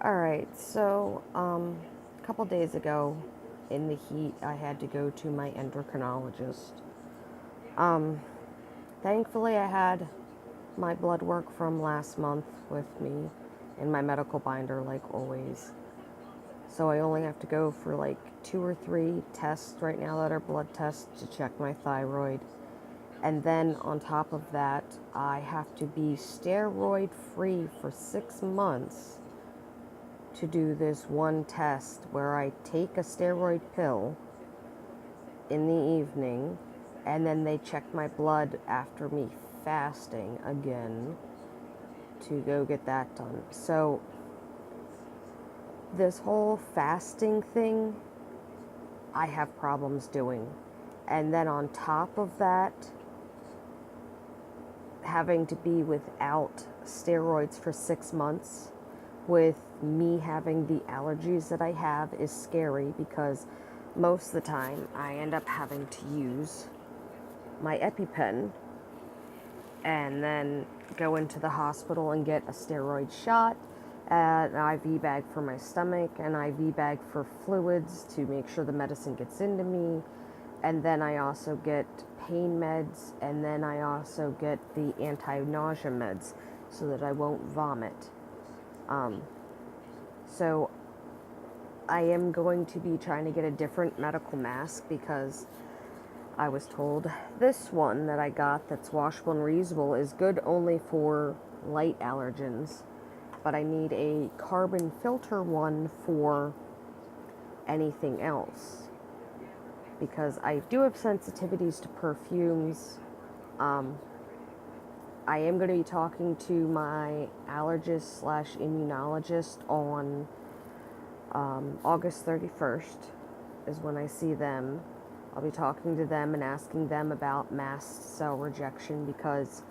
Alright, so a couple days ago in the heat, I had to go to my endocrinologist. Um, Thankfully, I had my blood work from last month with me in my medical binder, like always. So I only have to go for like 2 or 3 tests right now that are blood tests to check my thyroid. And then on top of that, I have to be steroid free for 6 months to do this one test where I take a steroid pill in the evening and then they check my blood after me fasting again to go get that done. So, this whole fasting thing, I have problems doing. And then on top of that, having to be without steroids for 6 months with me having the allergies that I have is scary because most of the time I end up having to use my EpiPen and then go into the hospital and get a steroid shot, an IV bag for my stomach, an IV bag for fluids to make sure the medicine gets into me, and then I also get pain meds, and then I also get the anti-nausea meds so that I won't vomit. So I am going to be trying to get a different medical mask because I was told this one that I got that's washable and reusable is good only for light allergens, but I need a carbon filter one for anything else because I do have sensitivities to perfumes. I am going to be talking to my allergist slash immunologist on August 31st is when I see them. I'll be talking to them and asking them about mast cell rejection because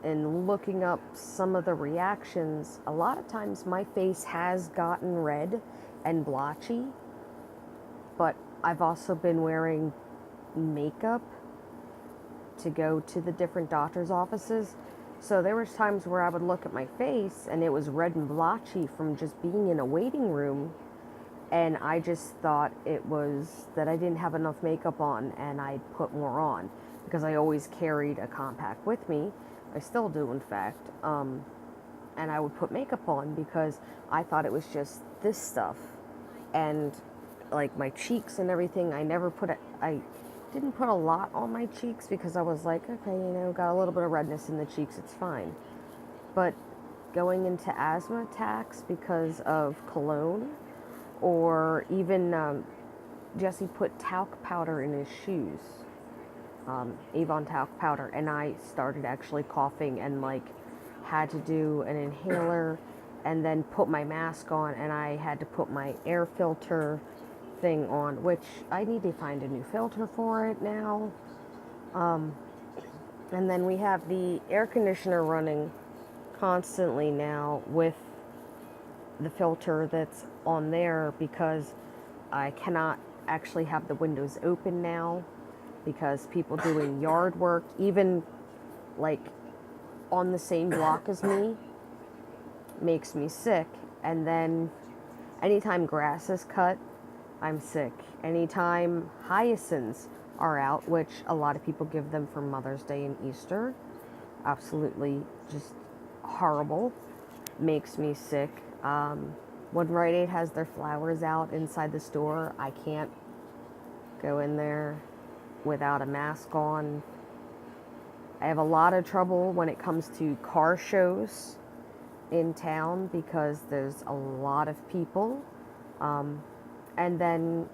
in looking up some of the reactions, a lot of times my face has gotten red and blotchy, but I've also been wearing makeup to go to the different doctor's offices. So there was times where I would look at my face and it was red and blotchy from just being in a waiting room, and I just thought it was that I didn't have enough makeup on and I'd put more on because I always carried a compact with me. I still do, in fact. And I would put makeup on because I thought it was just this stuff. And like my cheeks and everything, I didn't put a lot on my cheeks because I was like, okay, got a little bit of redness in the cheeks, it's fine. But going into asthma attacks because of cologne, or even Jesse put talc powder in his shoes, Avon talc powder, and I started actually coughing and like had to do an inhaler and then put my mask on, and I had to put my air filter thing on, which I need to find a new filter for it now. And then we have the air conditioner running constantly now with the filter that's on there because I cannot actually have the windows open now because people doing yard work, even like on the same block as me, makes me sick. And then anytime grass is cut, I'm sick. Anytime hyacinths are out, which a lot of people give them for Mother's Day and Easter, absolutely just horrible, makes me sick. When Rite Aid has their flowers out inside the store, I can't go in there without a mask on. I have a lot of trouble when it comes to car shows in town because there's a lot of people. And then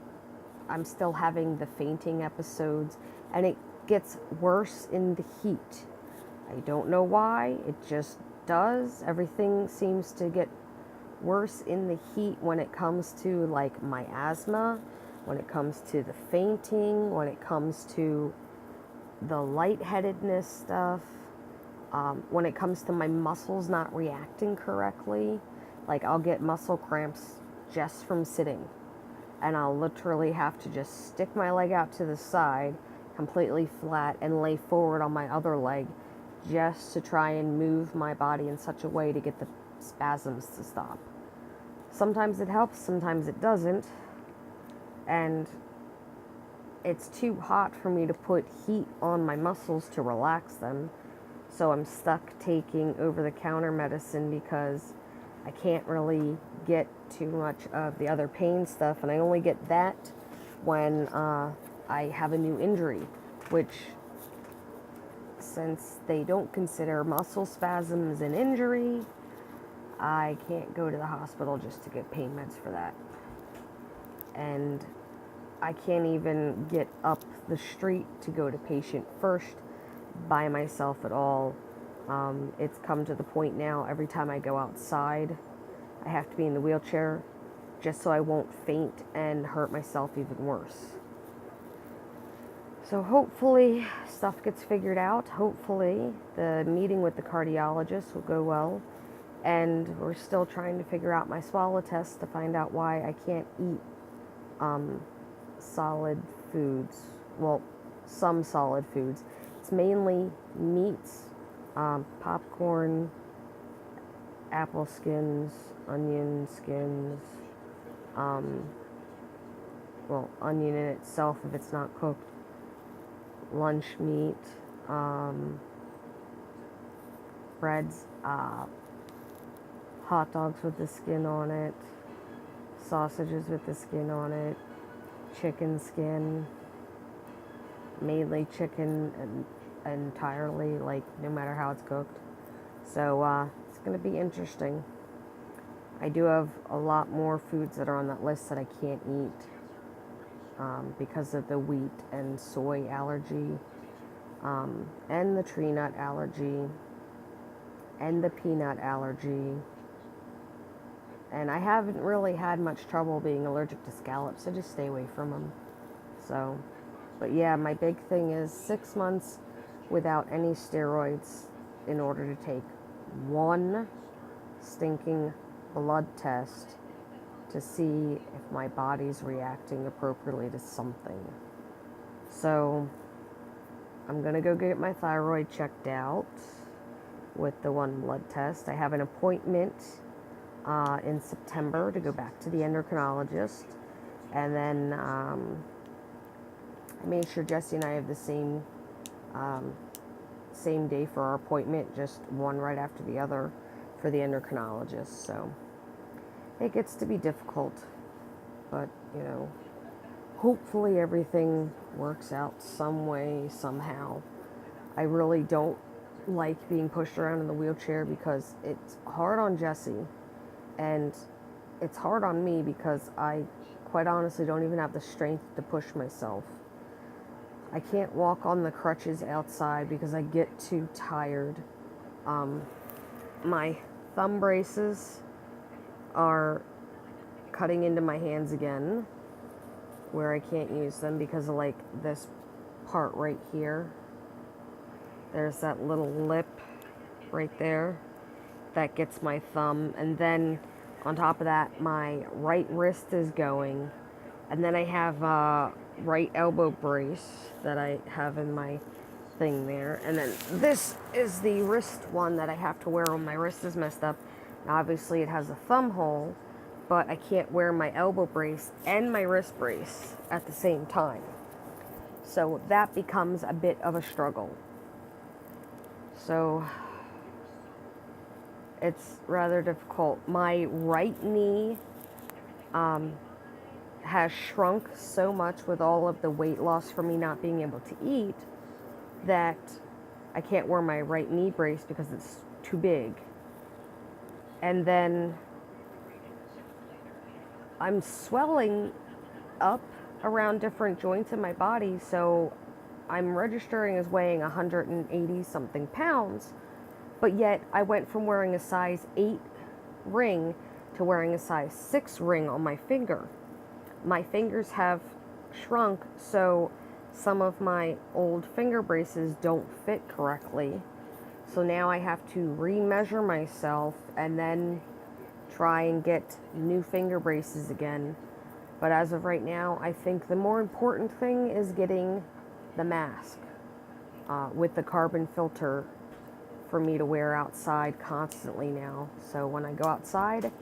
I'm still having the fainting episodes, and it gets worse in the heat. I don't know why, it just does. Everything seems to get worse in the heat when it comes to like my asthma, when it comes to the fainting, when it comes to the lightheadedness stuff, when it comes to my muscles not reacting correctly. Like I'll get muscle cramps just from sitting, and I'll literally have to just stick my leg out to the side completely flat and lay forward on my other leg just to try and move my body in such a way to get the spasms to stop. Sometimes it helps, sometimes it doesn't. And it's too hot for me to put heat on my muscles to relax them. So I'm stuck taking over-the-counter medicine because I can't really get too much of the other pain stuff. And I only get that when I have a new injury, which, since they don't consider muscle spasms an injury, I can't go to the hospital just to get pain meds for that. And I can't even get up the street to go to patient first by myself at all. It's come to the point now, every time I go outside, I have to be in the wheelchair just so I won't faint and hurt myself even worse. So hopefully stuff gets figured out. Hopefully the meeting with the cardiologist will go well. And we're still trying to figure out my swallow test to find out why I can't eat solid foods. Well, some solid foods. It's mainly meats, popcorn, apple skins, onion skins, onion in itself if it's not cooked, lunch meat, breads, hot dogs with the skin on it, sausages with the skin on it, chicken skin, mainly chicken entirely, like no matter how it's cooked. So it's going to be interesting. I do have a lot more foods that are on that list that I can't eat because of the wheat and soy allergy, and the tree nut allergy, and the peanut allergy. And I haven't really had much trouble being allergic to scallops, so just stay away from them. So, but yeah, my big thing is 6 months without any steroids in order to take one stinking blood test to see if my body's reacting appropriately to something. So I'm gonna go get my thyroid checked out with the one blood test. I have an appointment in September to go back to the endocrinologist, and then I made sure Jesse and I have the same day for our appointment, just one right after the other for the endocrinologist. So it gets to be difficult, but you know, hopefully everything works out some way, somehow. I really don't like being pushed around in the wheelchair because it's hard on Jesse, and it's hard on me because I quite honestly don't even have the strength to push myself. I can't walk on the crutches outside because I get too tired. My thumb braces are cutting into my hands again, where I can't use them because of like this part right here. There's that little lip right there that gets my thumb, and then on top of that my right wrist is going, and then I have a right elbow brace that I have in my thing there, and then this is the wrist one that I have to wear when my wrist is messed up. Now obviously it has a thumb hole, but I can't wear my elbow brace and my wrist brace at the same time, so that becomes a bit of a struggle. So it's rather difficult. My right knee has shrunk so much with all of the weight loss from me not being able to eat that I can't wear my right knee brace because it's too big. And then I'm swelling up around different joints in my body, so I'm registering as weighing 180 something pounds, but yet I went from wearing a size 8 ring to wearing a size 6 ring on my finger. My fingers have shrunk, so some of my old finger braces don't fit correctly. So now I have to re-measure myself and then try and get new finger braces again. But as of right now, I think the more important thing is getting the mask with the carbon filter for me to wear outside constantly now. So when I go outside,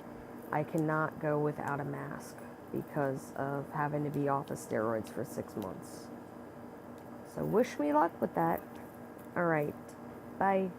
I cannot go without a mask because of having to be off of steroids for 6 months. So wish me luck with that. All right. Bye.